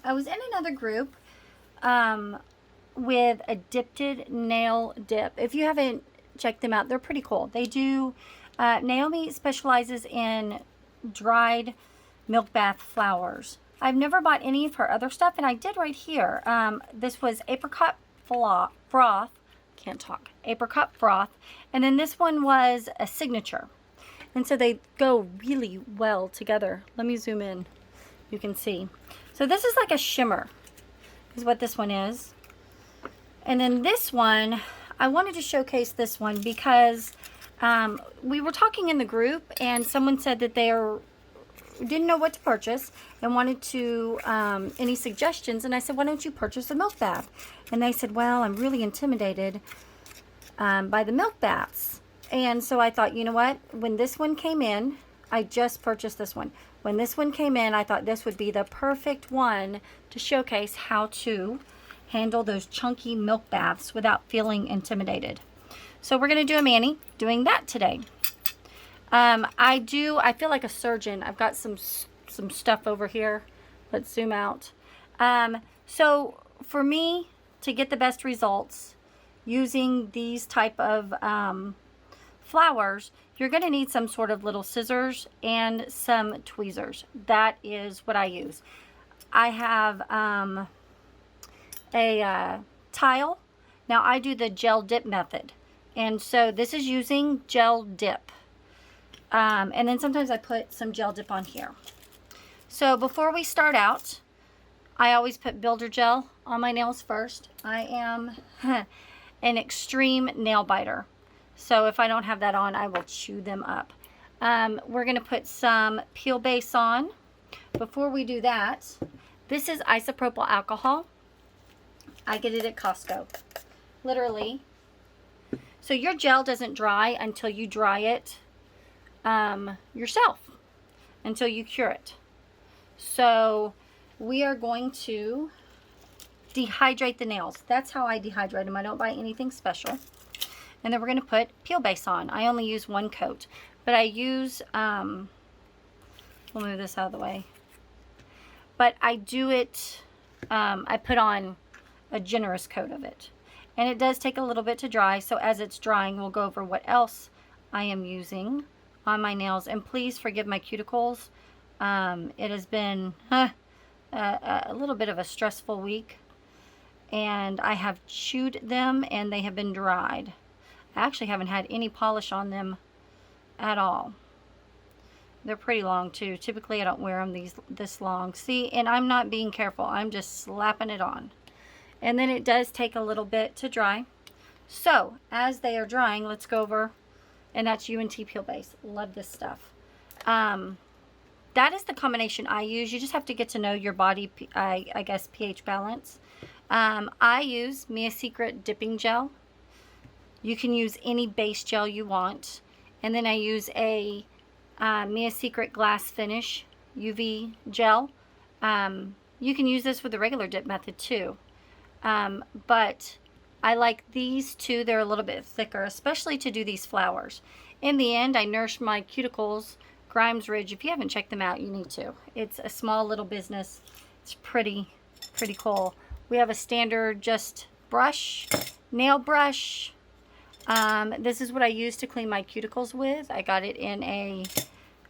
I was in another group with AdDipted nail dip. If you haven't checked them out, they're pretty cool. They do, Naomi specializes in dried MilkBath flowers. I've never bought any of her other stuff, and I did right here. This was apricot froth. Can't talk. Apricot froth. And then this one was a signature. And so they go really well together. Let me zoom in. You can see. So this is like a shimmer, is what this one is. And then this one, I wanted to showcase this one because we were talking in the group, and someone said that they didn't know what to purchase and wanted to any suggestions. And I said, why don't you purchase a MilkBath? And they said, well, I'm really intimidated by the MilkBaths. And so I thought, you know what? When this one came in, I just purchased this one. When this one came in, I thought this would be the perfect one to showcase how to handle those chunky milk baths without feeling intimidated. So we're going to do a mani, doing that today. I feel like a surgeon. I've got some stuff over here. Let's zoom out. So for me, to get the best results using these type of flowers, you're going to need some sort of little scissors and some tweezers. That is what I use. I have a tile. Now I do the gel dip method, and so this is using gel dip, and then sometimes I put some gel dip on here. So before we start out, I always put builder gel on my nails first. I am an extreme nail biter, so if I don't have that on, I will chew them up. We're going to put some peel base on. Before we do that, this is isopropyl alcohol. I get it at Costco, literally. So your gel doesn't dry until you dry it yourself, until you cure it. So we are going to dehydrate the nails. That's how I dehydrate them. I don't buy anything special. And then we're going to put peel base on. I only use one coat, but I use, we'll move this out of the way. But I do it, I put on a generous coat of it. And it does take a little bit to dry, so as it's drying, we'll go over what else I am using on my nails. And please forgive my cuticles. It has been a little bit of a stressful week, and I have chewed them and they have been dried. I actually haven't had any polish on them at all. They're pretty long too. Typically I don't wear them this long. See, and I'm not being careful. I'm just slapping it on. And then it does take a little bit to dry. So as they are drying, let's go over, and that's UNT Peel Base. Love this stuff. That is the combination I use. You just have to get to know your body, I guess, pH balance. I use Mia Secret dipping gel. You can use any base gel you want. And then I use a Mia Secret glass finish UV gel. You can use this with the regular dip method too. But I like these two. They're a little bit thicker, especially to do these flowers. In the end, I nourish my cuticles. Grimes Ridge, if you haven't checked them out, you need to. It's a small little business. It's pretty cool. We have a standard just brush, nail brush. This is what I use to clean my cuticles with. I got it in a,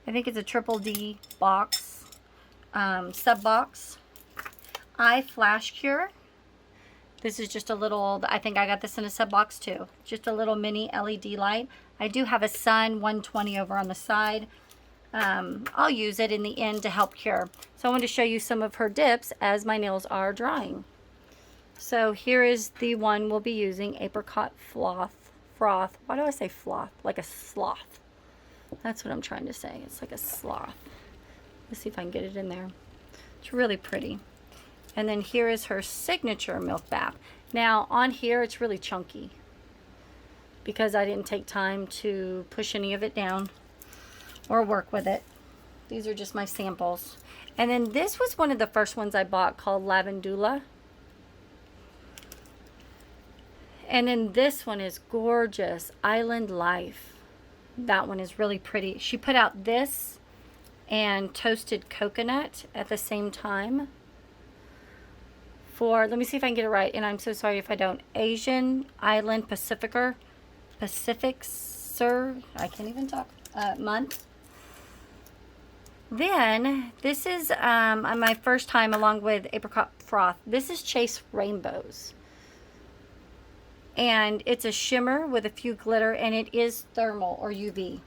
I think it's a triple D box, sub box. Eye Flash Cure. This is just a little, I think I got this in a sub box too. Just a little mini LED light. I do have a Sun 120 over on the side. I'll use it in the end to help cure. So I want to show you some of her dips as my nails are drying. So here is the one we'll be using, apricot froth. Why do I say froth? Like a sloth. That's what I'm trying to say. It's like a sloth. Let's see if I can get it in there. It's really pretty. And then here is her signature MilkBath. Now on here it's really chunky because I didn't take time to push any of it down or work with it. These are just my samples. And then this was one of the first ones I bought, called Lavandula. And then this one is gorgeous, Island Life. That one is really pretty. She put out this and toasted coconut at the same time. for, let me see if I can get it right, and I'm so sorry if I don't, Asian Island Pacificer, I can't even talk, month. Then, this is my first time along with Apricot Froth. This is Chase Rainbows. And it's a shimmer with a few glitter, and it is thermal or UV.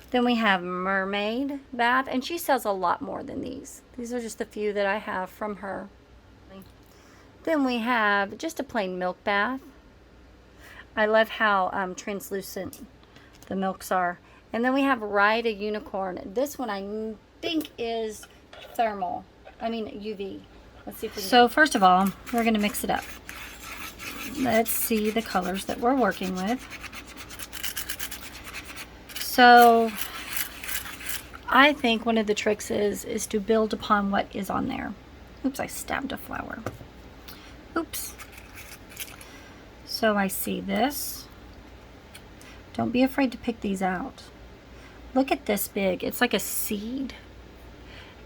Then we have Mermaid Bath, and she sells a lot more than these. These are just a few that I have from her. Then we have just a plain milk bath. I love how translucent the milks are. And then we have Ride a Unicorn. This one I think is thermal. I mean UV. Let's see if we can. So first of all, we're going to mix it up. Let's see the colors that we're working with. So I think one of the tricks is to build upon what is on there. Oops, I stabbed a flower. Oops. So I see this. Don't be afraid to pick these out. Look at this big. It's like a seed.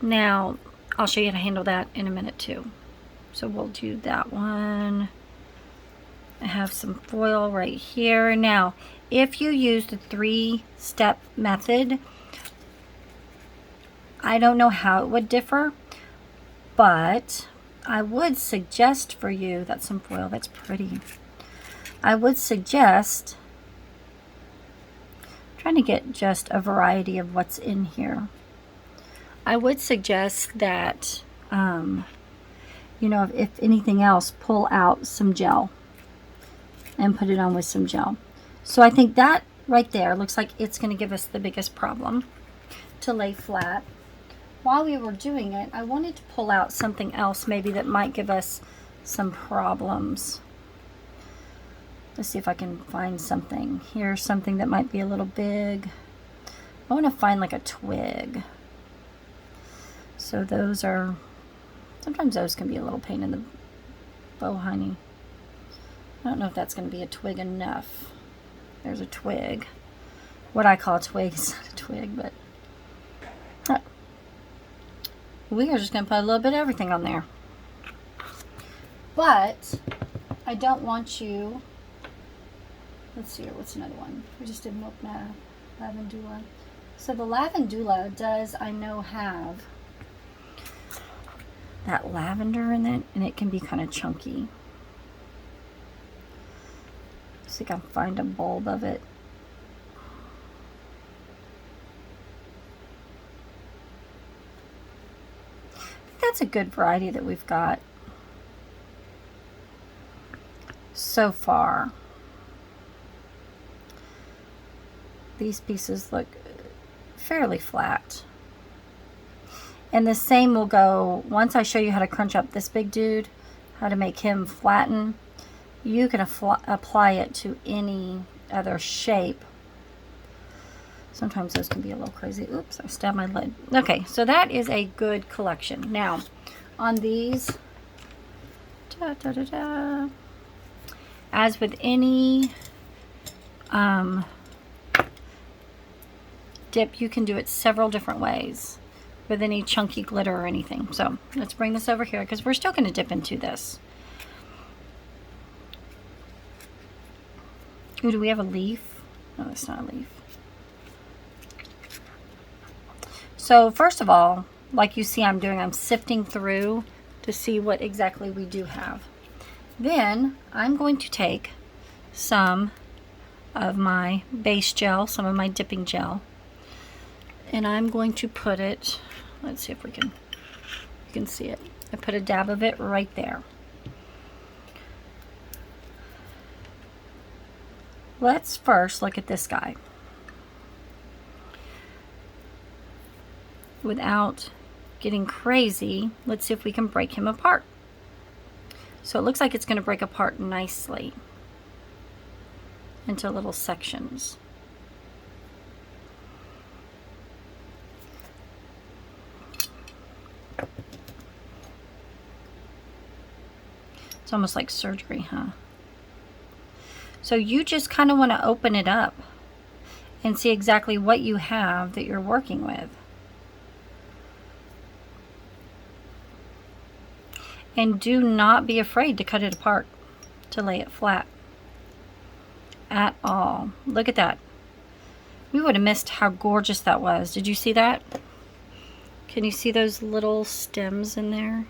Now, I'll show you how to handle that in a minute too. So we'll do that one. I have some foil right here. Now, if you use the 3-step method, I don't know how it would differ, but I would suggest for you, that's some foil, that's pretty. I would suggest, I'm trying to get just a variety of what's in here. I would suggest that, you know, if anything else, pull out some gel and put it on with some gel. So I think that right there looks like it's going to give us the biggest problem to lay flat. While we were doing it, I wanted to pull out something else maybe that might give us some problems. Let's see if I can find something. Here's something that might be a little big. I want to find like a twig. So those are, sometimes those can be a little pain in the bow, honey. I don't know if that's going to be a twig enough. There's a twig. What I call a twig is not a twig, but we are just going to put a little bit of everything on there. But I don't want you, let's see here, what's another one? We just did MilkBath, Lavandula. So the Lavandula does, I know, have that lavender in it, and it can be kind of chunky. See if I can find a bulb of it. That's a good variety that we've got so far. These pieces look fairly flat. And the same will go, once I show you how to crunch up this big dude, how to make him flatten, you can apply it to any other shape. Sometimes those can be a little crazy. Oops, I stabbed my lid. Okay, so that is a good collection. Now, on these, as with any dip, you can do it several different ways with any chunky glitter or anything. So let's bring this over here because we're still going to dip into this. Ooh, do we have a leaf? No, that's not a leaf. So first of all, like you see I'm doing, I'm sifting through to see what exactly we do have. Then I'm going to take some of my base gel, some of my dipping gel, and I'm going to put it, let's see if we can, you can see it. I put a dab of it right there. Let's first look at this guy. Without getting crazy, let's see if we can break him apart. So it looks like it's going to break apart nicely into little sections. It's almost like surgery, huh? So you just kind of want to open it up and see exactly what you have that you're working with. And do not be afraid to cut it apart, to lay it flat at all. Look at that. We would have missed how gorgeous that was. Did you see that? Can you see those little stems in there?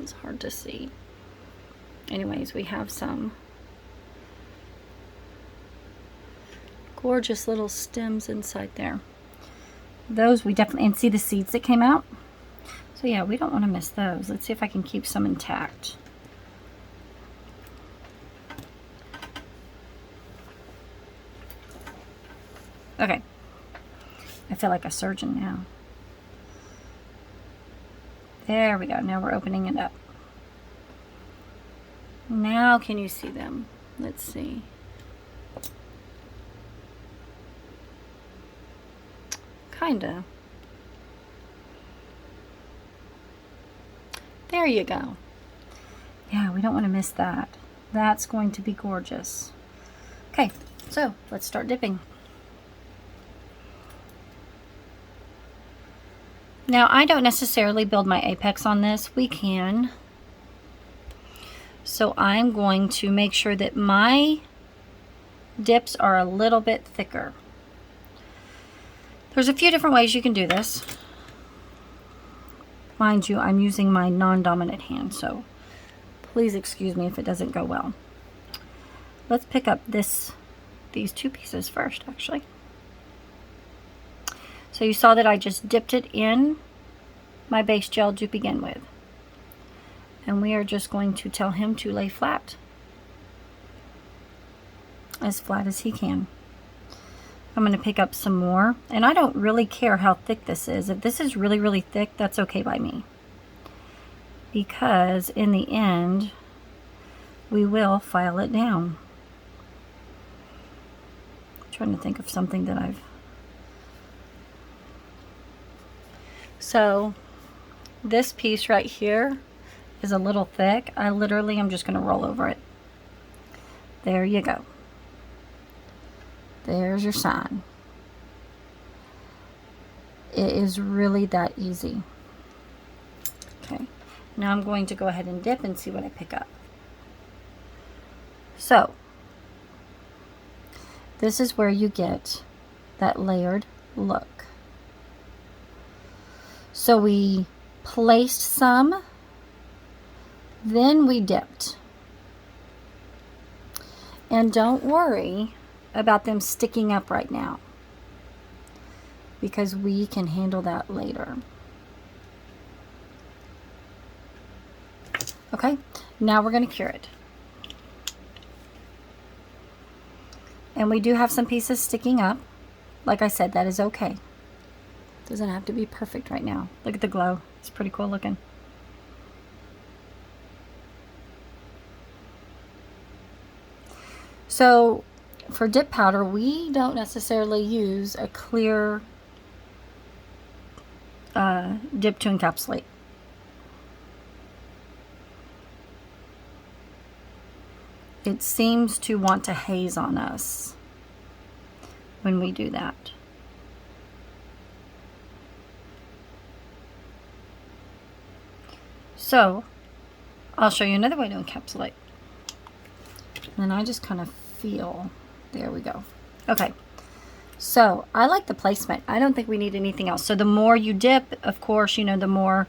It's hard to see. Anyways, we have some gorgeous little stems inside there. Those we definitely, and see the seeds that came out? So yeah, we don't want to miss those. Let's see if I can keep some intact. Okay. I feel like a surgeon now. There we go. Now we're opening it up. Now can you see them? Let's see. Kinda. There you go. Yeah, we don't want to miss that. That's going to be gorgeous. Okay, so let's start dipping. Now, I don't necessarily build my apex on this. We can. So I'm going to make sure that my dips are a little bit thicker. There's a few different ways you can do this. Mind you, I'm using my non-dominant hand, so please excuse me if it doesn't go well. Let's pick up these two pieces first, actually. So you saw that I just dipped it in my base gel to begin with. And we are just going to tell him to lay flat. As flat as he can. I'm going to pick up some more. And I don't really care how thick this is. If this is really, really thick, that's okay by me. Because in the end, we will file it down. I'm trying to think of something that I've... So, this piece right here is a little thick. I literally am just going to roll over it. There you go. There's your sign. It is really that easy. Okay, now I'm going to go ahead and dip and see what I pick up. So, this is where you get that layered look. So we placed some, then we dipped. And don't worry about them sticking up right now, because we can handle that later. Okay, now we're going to cure it. And we do have some pieces sticking up. Like I said, that is okay. Doesn't have to be perfect right now. Look at the glow. It's pretty cool looking. So for dip powder, we don't necessarily use a clear dip to encapsulate. It seems to want to haze on us when we do that. So, I'll show you another way to encapsulate. And then I just kind of feel, there we go. Okay, so I like the placement. I don't think we need anything else. So the more you dip, of course, you know, the more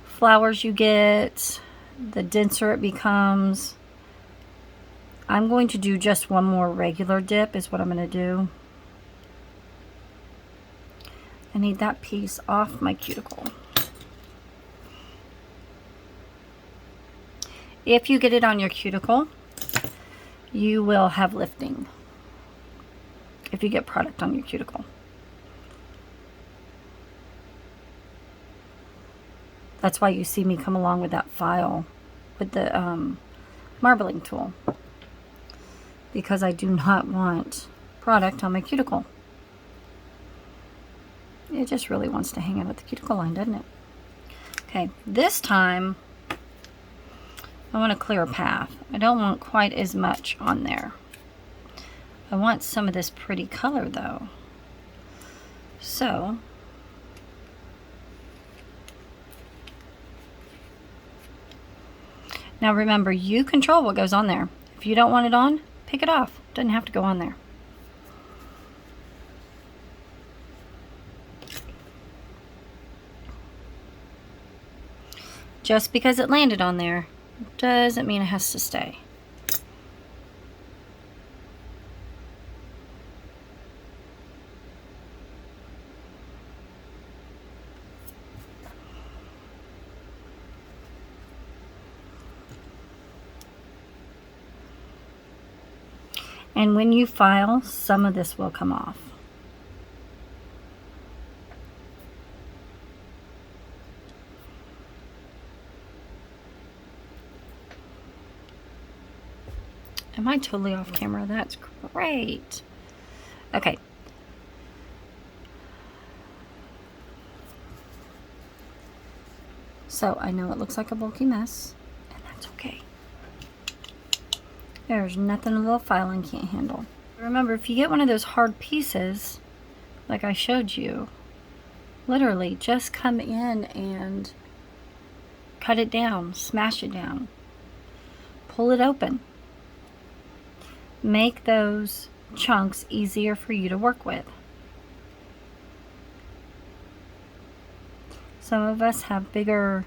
flowers you get, the denser it becomes. I'm going to do just one more regular dip is what I'm going to do. I need that piece off my cuticle. If you get it on your cuticle, you will have lifting. If you get product on your cuticle. That's why you see me come along with that file with the marbling tool. Because I do not want product on my cuticle. It just really wants to hang out at the cuticle line, doesn't it? Okay, this time I want to clear a path. I don't want quite as much on there. I want some of this pretty color though. So Now remember, you control what goes on there. If you don't want it on, pick it off. It doesn't have to go on there. Just because it landed on there doesn't mean it has to stay. And when you file, some of this will come off. Am I totally off camera? That's great. Okay. So I know it looks like a bulky mess, and that's okay. There's nothing a little filing can't handle. Remember, if you get one of those hard pieces, like I showed you, literally just come in and cut it down, smash it down, pull it open. Make those chunks easier for you to work with. Some of us have bigger,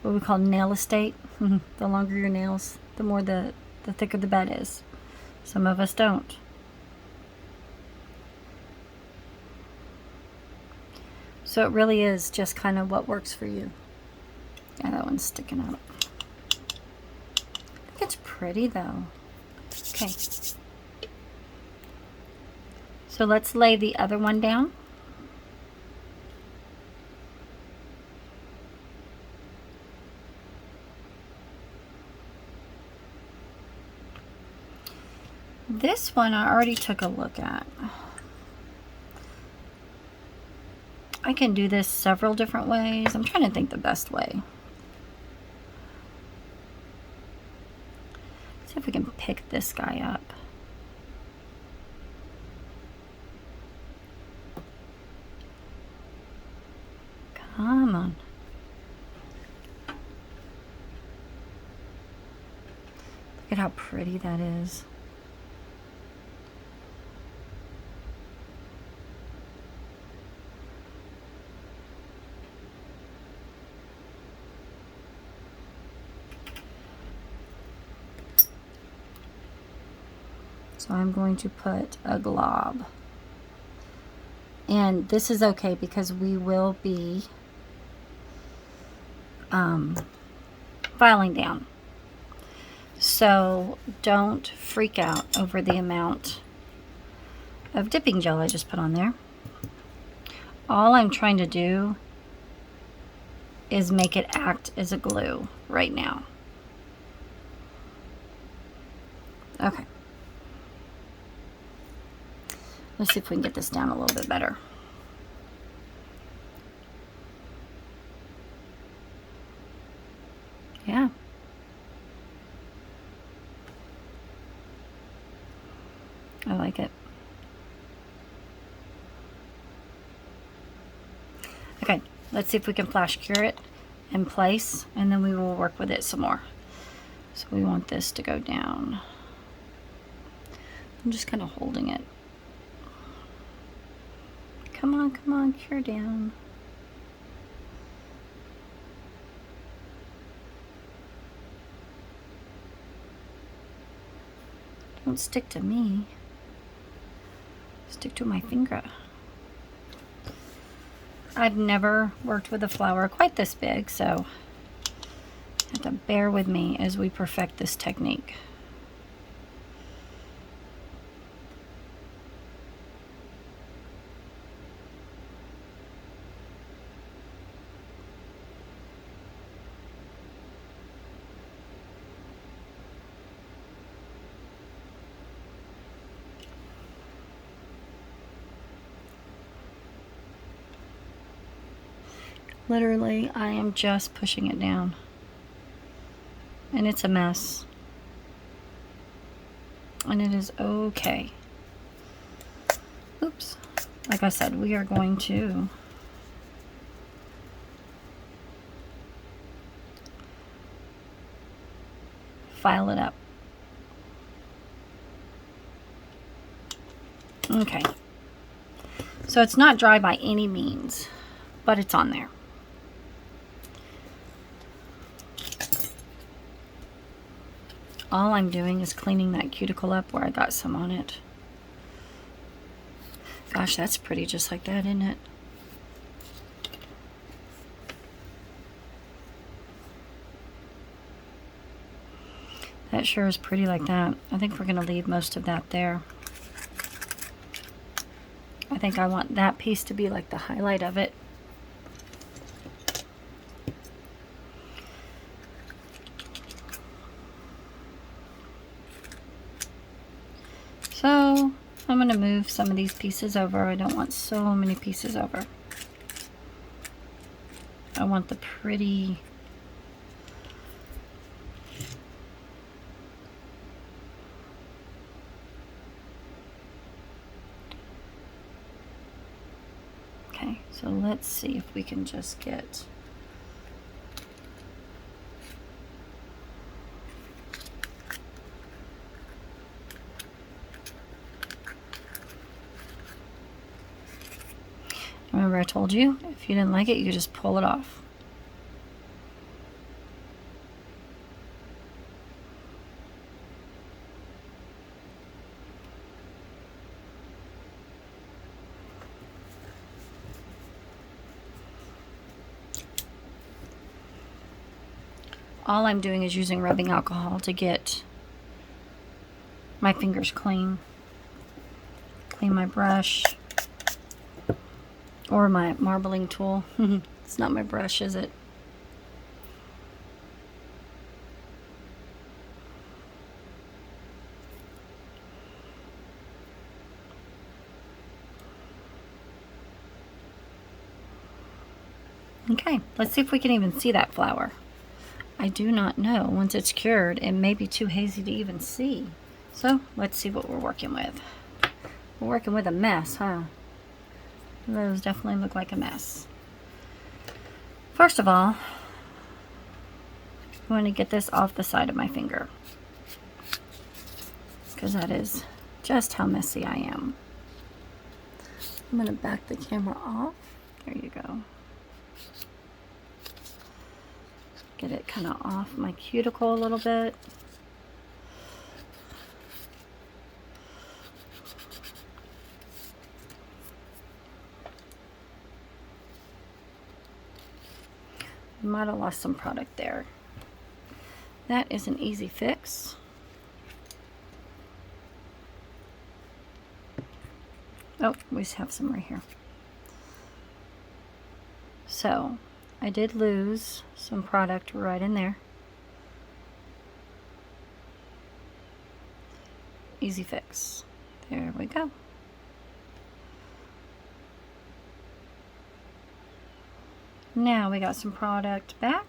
what we call nail estate. The longer your nails, the more the thicker the bed is. Some of us don't. So it really is just kind of what works for you. Yeah, that one's sticking out. I think it's pretty though. Okay. So let's lay the other one down. This one I already took a look at. I can do this several different ways. I'm trying to think the best way. See if we can pick this guy up. Come on. Look at how pretty that is. So I'm going to put a glob. And this is okay because we will be filing down. So don't freak out over the amount of dipping gel I just put on there. All I'm trying to do is make it act as a glue right now. Okay. Let's see if we can get this down a little bit better. Yeah. I like it. Okay, let's see if we can flash cure it in place, and then we will work with it some more. So we want this to go down. I'm just kind of holding it. Come on, cure down. Don't stick to me. Stick to my finger. I've never worked with a flower quite this big, so you have to bear with me as we perfect this technique. Literally, I am just pushing it down. And it's a mess. And it is okay. Oops. Like I said, we are going to file it up. Okay. So it's not dry by any means, but it's on there. All I'm doing is cleaning that cuticle up where I got some on it. Gosh, that's pretty just like that, isn't it? That sure is pretty like that. I think we're going to leave most of that there. I think I want that piece to be like the highlight of it. So I'm going to move some of these pieces over. I don't want so many pieces over. I want the pretty... Okay, so let's see if we can just get... Remember I told you, if you didn't like it, you could just pull it off. All I'm doing is using rubbing alcohol to get my fingers clean. Clean my brush. Or my marbling tool. It's not my brush, is it? Okay, let's see if we can even see that flower. I do not know. Once it's cured, it may be too hazy to even see. So, let's see what we're working with. We're working with a mess, huh? Those definitely look like a mess. First of all, I want to get this off the side of my finger, because that is just how messy I am. I'm going to back the camera off. There you go. Get it kind of off my cuticle a little bit. Might have lost some product there. That is an easy fix. Oh, we have some right here. So, I did lose some product right in there. Easy fix. There we go. Now we got some product back.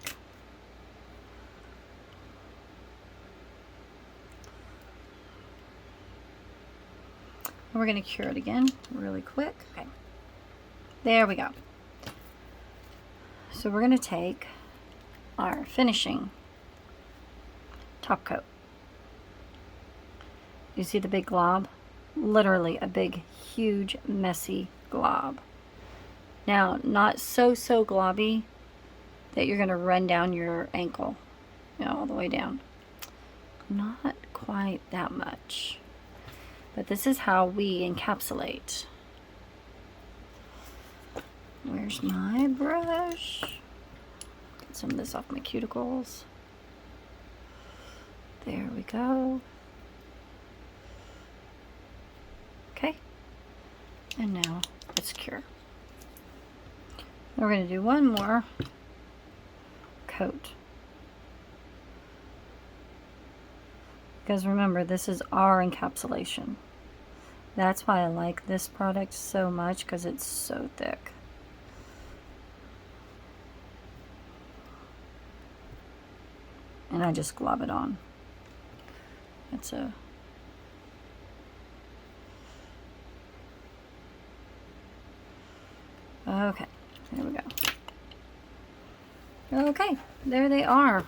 And we're going to cure it again really quick. Okay. There we go. So we're going to take our finishing top coat. You see the big glob? Literally a big, huge, messy glob. Now, not so globby that you're going to run down your ankle, you know, all the way down. Not quite that much. But this is how we encapsulate. Where's my brush? Get some of this off my cuticles. There we go. Okay. And now let's cure. We're going to do one more coat. Because remember, this is our encapsulation. That's why I like this product so much, because it's so thick. And I just glob it on. It's a... Okay. There we go. Okay, there they are.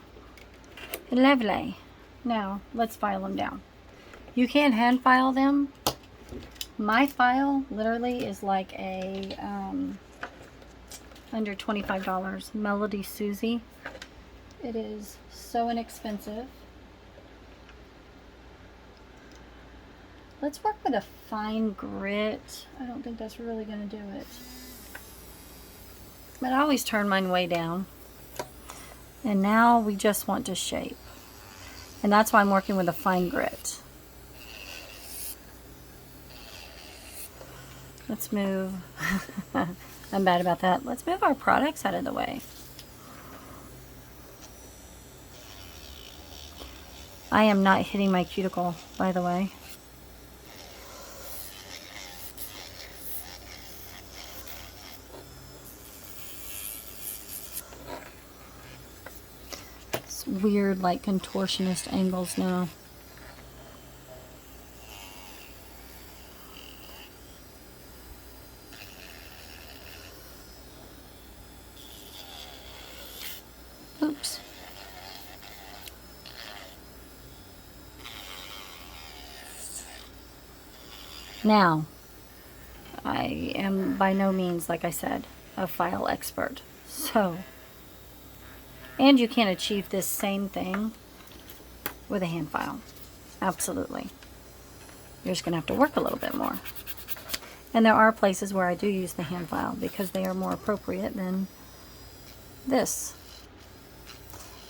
Lovely. Now, let's file them down. You can hand file them. My file literally is like a under $25. Melody Susie. It is so inexpensive. Let's work with a fine grit. I don't think that's really going to do it. But I always turn mine way down. And now we just want to shape. And that's why I'm working with a fine grit. Let's move. I'm bad about that. Let's move our products out of the way. I am not hitting my cuticle, by the way. It's weird, like contortionist angles now. Oops. Now, I am by no means, like I said, a file expert. So, and you can achieve this same thing with a hand file. Absolutely. You're just going to have to work a little bit more. And there are places where I do use the hand file because they are more appropriate than this.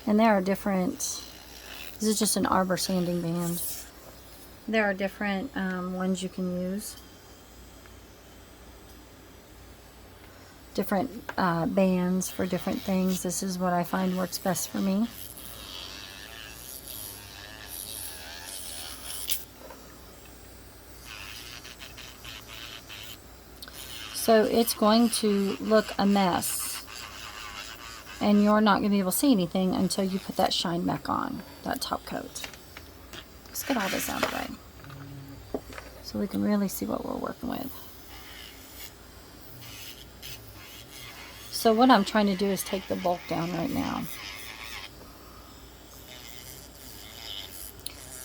And there are different, this is just an arbor sanding band. There are different ones you can use. Different bands for different things. This is what I find works best for me. So it's going to look a mess. And you're not going to be able to see anything until you put that shine back on, that top coat. Let's get all this out of the way so we can really see what we're working with. So what I'm trying to do is take the bulk down right now.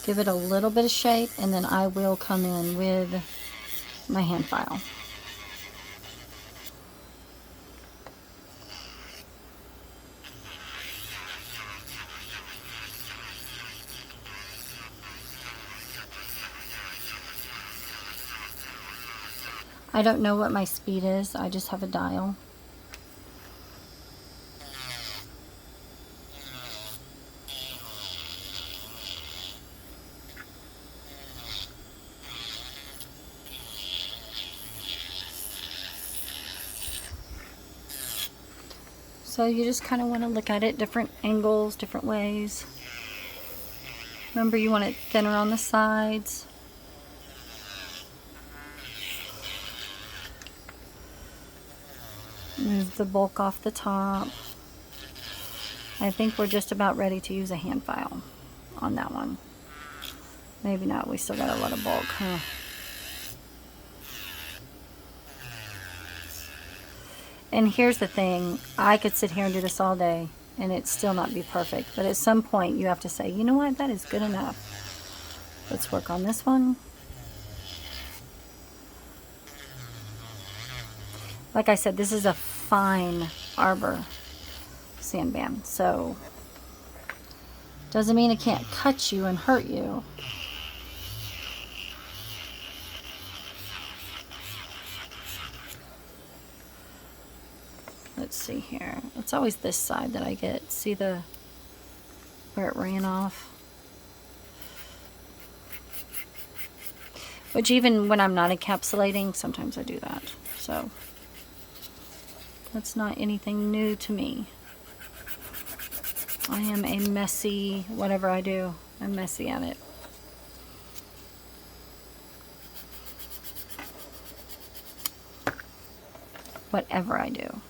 Give it a little bit of shape, and then I will come in with my hand file. I don't know what my speed is. I just have a dial. So you just kind of want to look at it different angles, different ways. Remember, you want it thinner on the sides. Move the bulk off the top. I think we're just about ready to use a hand file on that one. Maybe not. We still got a lot of bulk, huh? And here's the thing. I could sit here and do this all day and it still not be perfect. But at some point you have to say, you know what? That is good enough. Let's work on this one. Like I said, this is a fine arbor sand band, so doesn't mean it can't cut you and hurt you. Let's see here. It's always this side that I get. See the where it ran off? Which even when I'm not encapsulating, sometimes I do that. So that's not anything new to me. I am a messy, whatever I do, I'm messy at it. Whatever I do.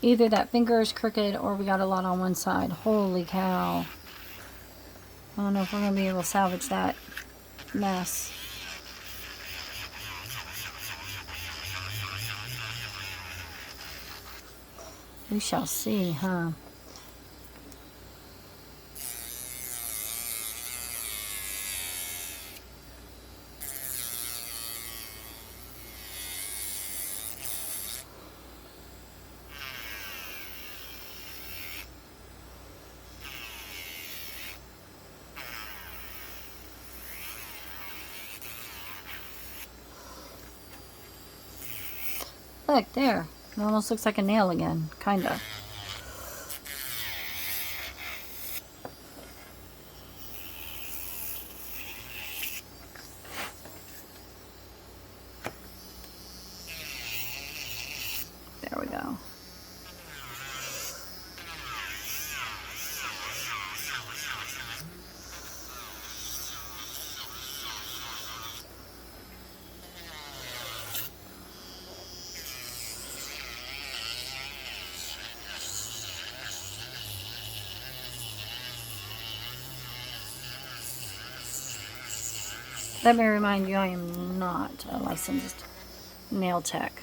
Either that finger is crooked or we got a lot on one side. Holy cow. I don't know if we're going to be able to salvage that mess. We shall see, huh? Look, there. It almost looks like a nail again, kinda. There we go. Let me remind you, I am not a licensed nail tech.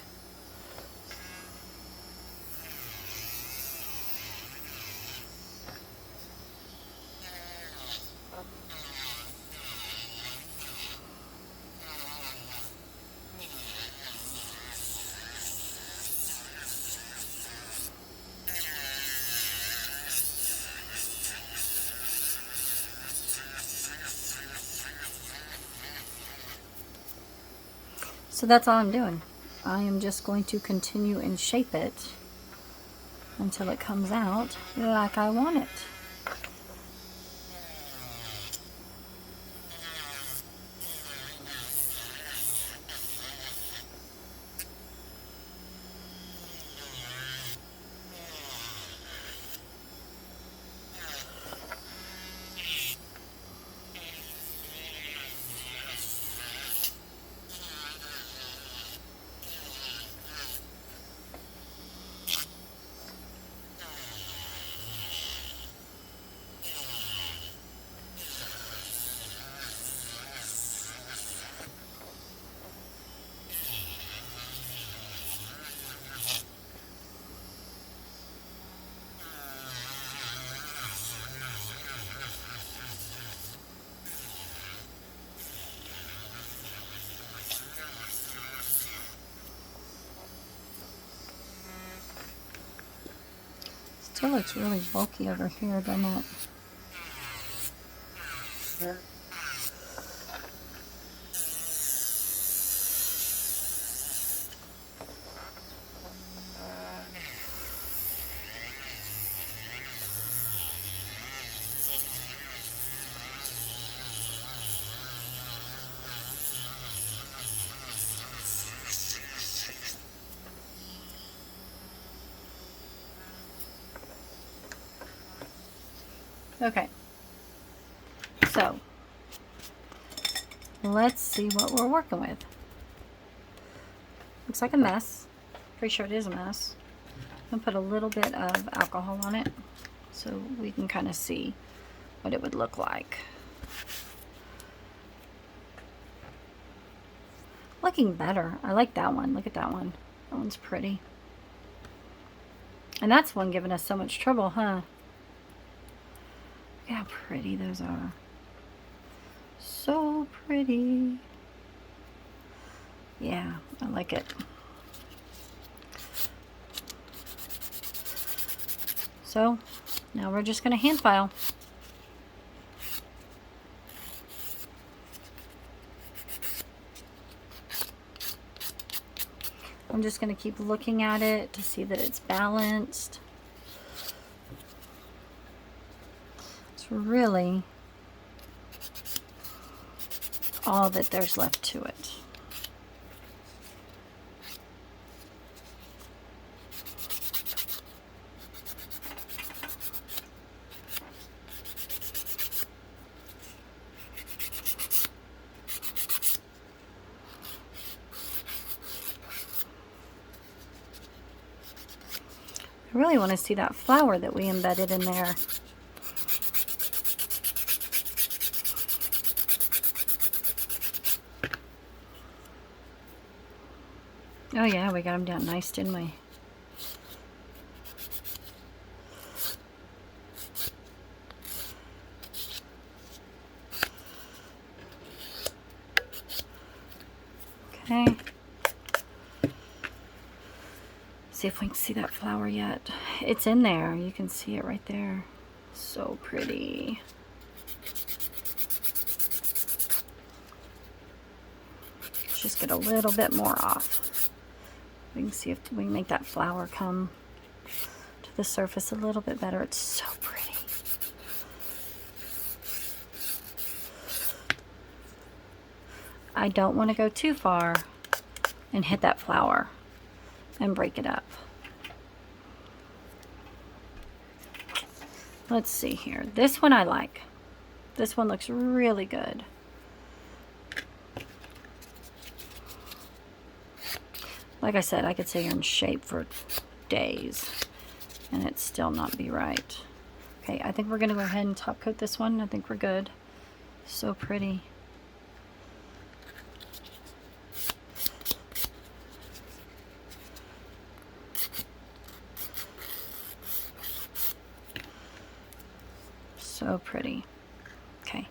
So that's all I'm doing. I am just going to continue and shape it until it comes out like I want it. Still looks really bulky over here, doesn't it? Okay, so let's see what we're working with. Looks like a mess. Pretty sure it is a mess. I'm gonna put a little bit of alcohol on it so we can kind of see what it would look like. Looking better. I like that one. Look at that one. That one's pretty. And that's one giving us so much trouble, huh? Look how pretty those are. So pretty. Yeah, I like it. So now we're just going to hand file. I'm just going to keep looking at it to see that it's balanced. It's really all that there's left to it. I really want to see that flower that we embedded in there. Oh yeah, we got them down nice, didn't we? Okay. See if we can see that flower yet. It's in there. You can see it right there. So pretty. Let's just get a little bit more off. We can see if we can make that flower come to the surface a little bit better. It's so pretty. I don't want to go too far and hit that flower and break it up. Let's see here. This one I like. This one looks really good. Like I said, I could sit here in shape for days and it still not be right. Okay, I think we're gonna go ahead and top coat this one. I think we're good. So pretty. So pretty. Okay,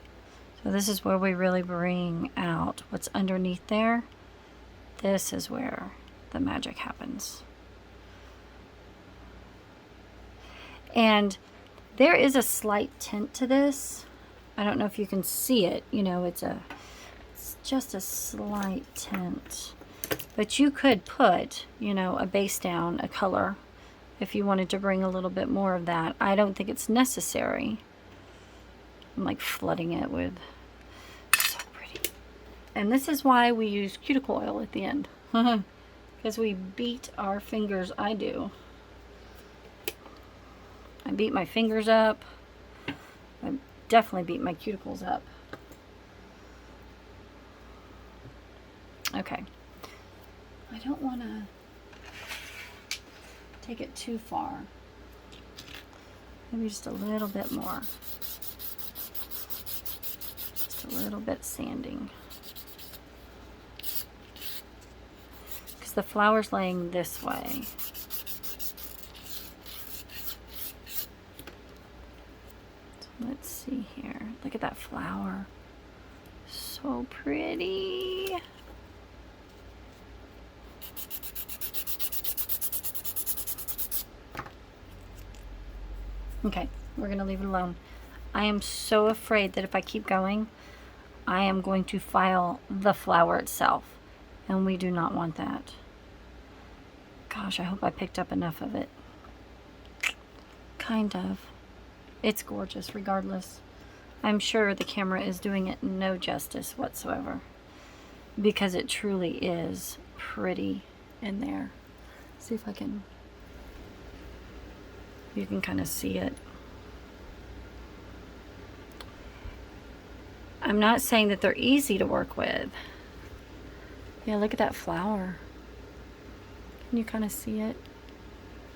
so this is where we really bring out what's underneath there. This is where the magic happens. And there is a slight tint to this. I don't know if you can see it. You know, it's just a slight tint. But you could put, you know, a base down, a color, if you wanted to bring a little bit more of that. I don't think it's necessary. I'm like flooding it with, so pretty. And this is why we use cuticle oil at the end. Because we beat our fingers. I do. I beat my fingers up. I definitely beat my cuticles up. Okay. I don't want to take it too far. Maybe just a little bit more. Just a little bit sanding. Because the flower's laying this way. Let's see here. Look at that flower. So pretty. Okay, we're going to leave it alone. I am so afraid that if I keep going, I am going to file the flower itself. And we do not want that. Gosh, I hope I picked up enough of it. Kind of. It's gorgeous regardless. I'm sure the camera is doing it no justice whatsoever. Because it truly is pretty in there. See if I can... You can kind of see it. I'm not saying that they're easy to work with. Yeah, look at that flower. Can you kind of see it?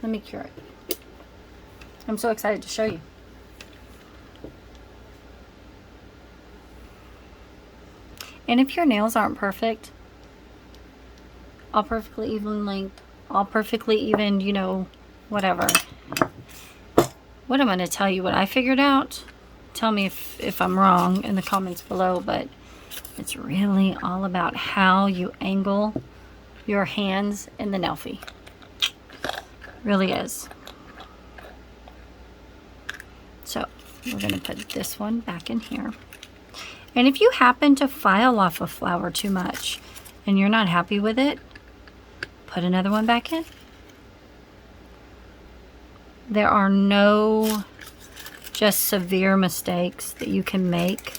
Let me cure it. I'm so excited to show you. And if your nails aren't perfect, all perfectly even length, all perfectly even, you know, whatever. What I'm going to tell you what I figured out. Tell me if I'm wrong in the comments below, but it's really all about how you angle your hands in the Nelfie. Really is. So we're going to put this one back in here. And if you happen to file off a flower too much and you're not happy with it, put another one back in. There are no just severe mistakes that you can make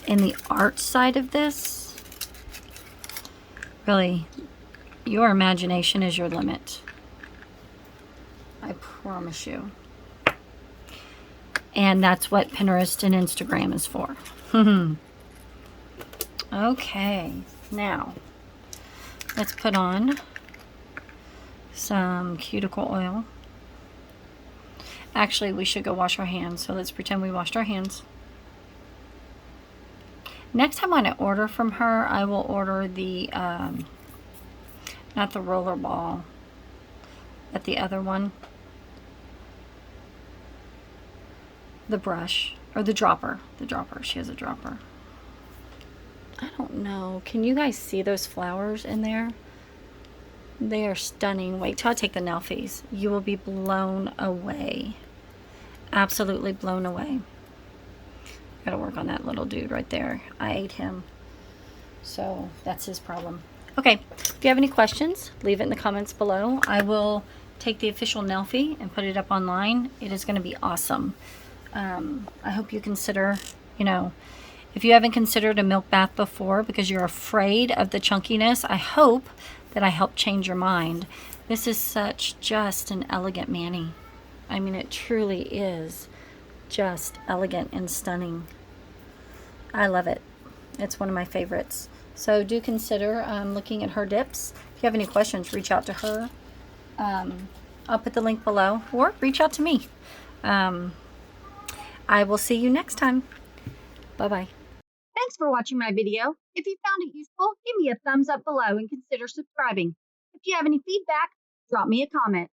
in the art side of this. Really, your imagination is your limit. I promise you. And that's what Pinterest and Instagram is for. Okay, now let's put on some cuticle oil. Actually, we should go wash our hands, so let's pretend we washed our hands. Next time when I order from her, I will order the Not the roller ball, but the other one. The brush, or the dropper. The dropper. She has a dropper. I don't know. Can you guys see those flowers in there? They are stunning. Wait till I take the Nelfies. You will be blown away. Absolutely blown away. Gotta work on that little dude right there. I ate him. So that's his problem. Okay, if you have any questions, leave it in the comments below. I will take the official Nelfie and put it up online. It is going to be awesome. I hope you consider, if you haven't considered a milk bath before because you're afraid of the chunkiness, I hope that I helped change your mind. This is just an elegant mani. I mean, it truly is just elegant and stunning. I love it. It's one of my favorites. So do consider looking at her dips. If you have any questions, reach out to her. I'll put the link below, or reach out to me. I will see you next time. Bye-bye. Thanks for watching my video. If you found it useful, give me a thumbs up below and consider subscribing. If you have any feedback, drop me a comment.